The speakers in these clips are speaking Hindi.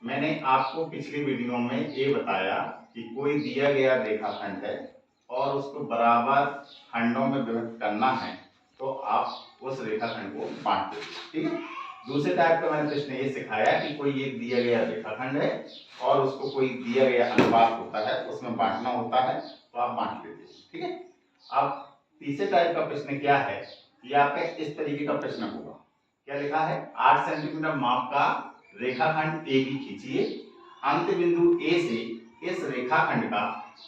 मैंने आपको पिछली वीडियो में ये बताया कि कोई दिया गया रेखाखंड है और उसको बराबर खंडों में विभक्त करना है तो आप उस रेखाखंड को बांट दीजिए। ठीक है। दूसरे टाइप का मैंने प्रश्न ये सिखाया कि कोई एक दिया गया रेखाखंड है और उसको कोई दिया गया अनुपात होता है उसमें बांटना होता है तो आप बांट लीजिए। ठीक है। अब तीसरे टाइप का प्रश्न क्या है, ये आपका इस तरीके का प्रश्न होगा। क्या लिखा है, 8 सेंटीमीटर माप का रेखाखंड ए बी खींचिए। अंत बिंदु ए से इस रेखाखंड का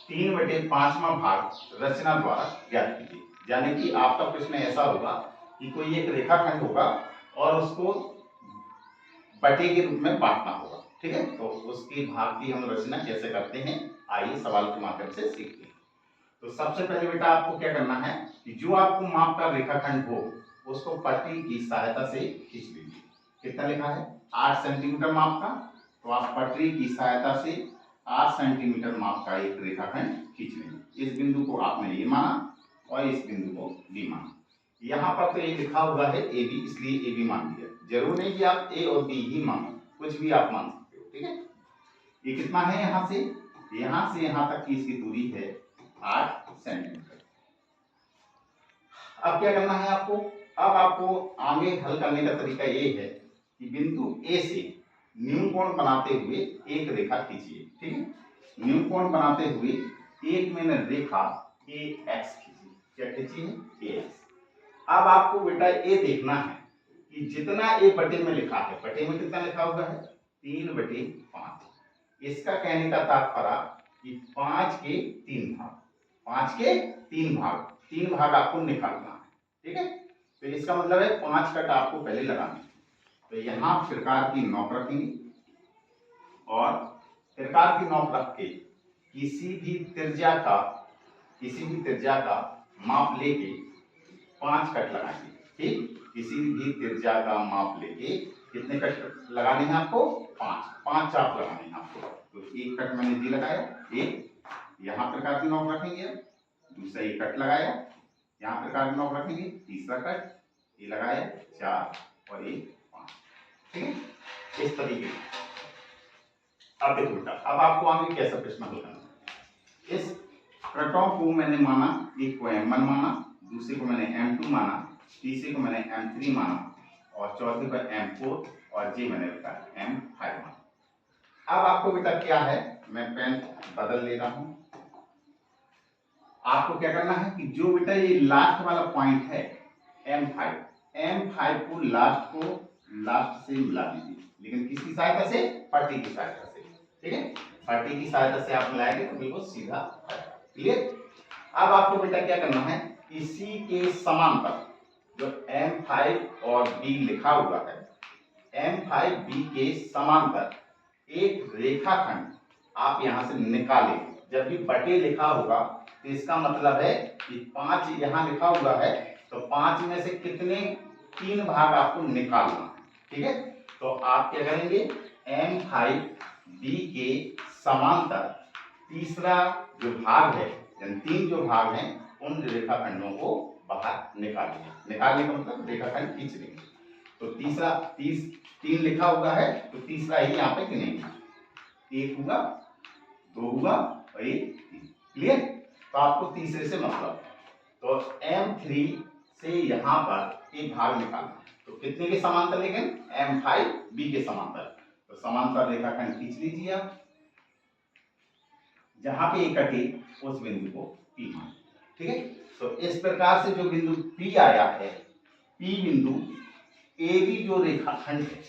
3/5वां भाग रचना द्वारा ज्ञात कीजिए। यानी कि आपका प्रश्न ऐसा होगा कि कोई एक रेखाखंड होगा और उसको बटे के रूप में बांटना होगा। ठीक है। तो उसकी भाग की हम रचना कैसे करते हैं, आइए सवाल के माध्यम से सीखते हैं। तो सबसे पहले बेटा आपको क्या करना है कि जो आपको माप का रेखाखंड हो उसको पट्टी की सहायता से खींच लीजिए। कितना लिखा है, 8 सेंटीमीटर माप का, तो आप पटरी की सहायता से 8 सेंटीमीटर माप का एक रेखाखंड खींच लेंगे। इस बिंदु को आपने ए माना और इस बिंदु को बी माना। यहाँ पर तो ये लिखा हुआ है ए बी, इसलिए ए बी मान लिया। जरूर नहीं कि आप ए और बी ही मानो, कुछ भी आप मान सकते हो। ठीक है। ये कितना है, यहाँ से यहाँ तक की इसकी दूरी है 8 सेंटीमीटर। अब क्या करना है आपको, अब आपको आगे हल करने का तरीका ये है कि बिंदु ए से न्यून कोण बनाते हुए एक रेखा खींचिए। ठीक है। न्यून कोण बनाते हुए एक मैंने रेखा ए एक्स खींची। क्या खींची है, ए एक्स। अब आपको बेटा ये देखना है कि जितना ए बटे में लिखा है, बटे में कितना लिखा हुआ है, 3/5। इसका कहने का तात्पर्य कि 5 के 3 भाग, 5 के 3 भाग, 3 भाग आपको निकालना है। ठीक है। तो इसका मतलब है 5 कट आपको पहले लगाना है। तो यहाँ प्रकार की नोक रखेंगे और प्रकार की नोक रख के किसी भी त्रिज्या का माप लेके 5 कट लगाएंगे। ठीक। किसी भी त्रिज्या का माप लेके कितने कट लगाने हैं आपको, 5 चाप लगाने हैं आपको। तो एक कट मैंने जी लगाया, एक यहाँ प्रकार की नोक रखेंगे, दूसरा एक कट लगाया, यहाँ प्रकार की नोक रखेंगे, तीसरा कट ये लगाया, 4 और 1 5। ठीक है। इस तरीके से अब देखो बेटा, अब आपको आगे कैसा प्रश्न हल करना है। इस कटों को मैंने माना, एक को M1 माना, दूसरे को मैंने M2 माना, तीसरे को मैंने M3 माना और चौथे को M4 और जी मैंने लिखा M5 माना। अब आपको बेटा क्या है, मैं पेन बदल ले रहा हूं। आपको क्या करना है कि जो बेटा ये लास्ट वाला पॉइंट है M5 को लास्ट से मिला दीजिए, लेकिन किसकी सहायता से, पट्टी की सहायता से। ठीक है। पट्टी की सहायता से आप मिलाएंगे तो बिल्कुल सीधा। क्लियर। अब आपको बेटा क्या करना है, इसी के समांतर जो M5 और B लिखा हुआ है, M5 B के समांतर एक रेखाखंड आप यहां से निकालें। जब भी बटे लिखा होगा तो इसका मतलब है कि 5 यहां लिखा हुआ है, तो 5 में से कितने 3 भाग आपको निकालना है। ठीक है। तो आप क्या करेंगे, M5 B के समांतर तीसरा जो भाग है, यानी 3 जो भाग हैं उन रेखाखंडों को बाहर निकालने का मतलब रेखाखंड खींच लेंगे। तो तीसरा 3 लिखा हुआ है तो तीसरा ही यहाँ पे गिनेंगे, 1 हुआ, 2 हुआ और 1 3। क्लियर। तो आपको तीसरे से मतलब, तो M3 से यहाँ पर एक भाग निकालना, तो कितने के समांतर, लेकिन M5 B के समांतर। तो समांतर रेखाखंड खींच लीजिए आप, जहां पे एक कटे उस बिंदु को P मान। ठीक है। तो इस प्रकार से जो बिंदु P आया है, P बिंदु AB जो रेखाखंड है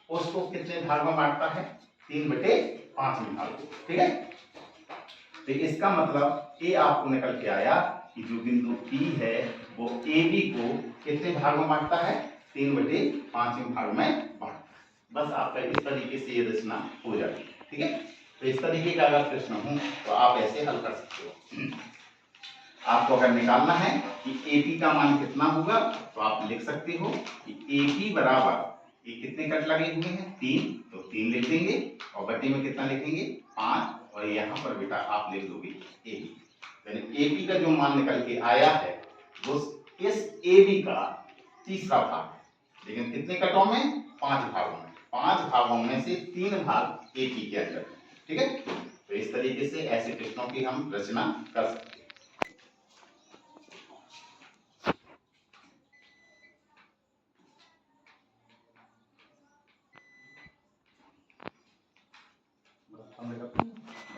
उसको कितने भाग में बांटता है, 3/5 में भाग। ठीक है। तो इसका मतलब ये आपको निकल के आया कि जो बिंदु P है वो AB को कितने भाग में बांटता है, 3/5 भाग में बांटता है। बस आपका इस तरीके से ये रचना हो जाती है। ठीक है। तो इस तरीके का अगर प्रश्न हो तो आप ऐसे हल कर सकते हो। आपको अगर निकालना है कि AP का मान कितना होगा तो आप लिख सकते हो कि AP बराबर, ये कितने कट लगे हुए हैं, 3, तो 3 लिख देंगे और बटे में कितना लिखेंगे, 5, और यहाँ पर बेटा आप लिख दोगे AB। यानी AP का जो मान निकल के आया है वो इस AB का तीसरा भाग है, लेकिन कितने कटों में, 5 भागों में, 5 भागों में से 3 भाग एक ही के अंदर। ठीक है, तो इस तरीके से ऐसे प्रश्नों की हम रचना कर सकते हैं।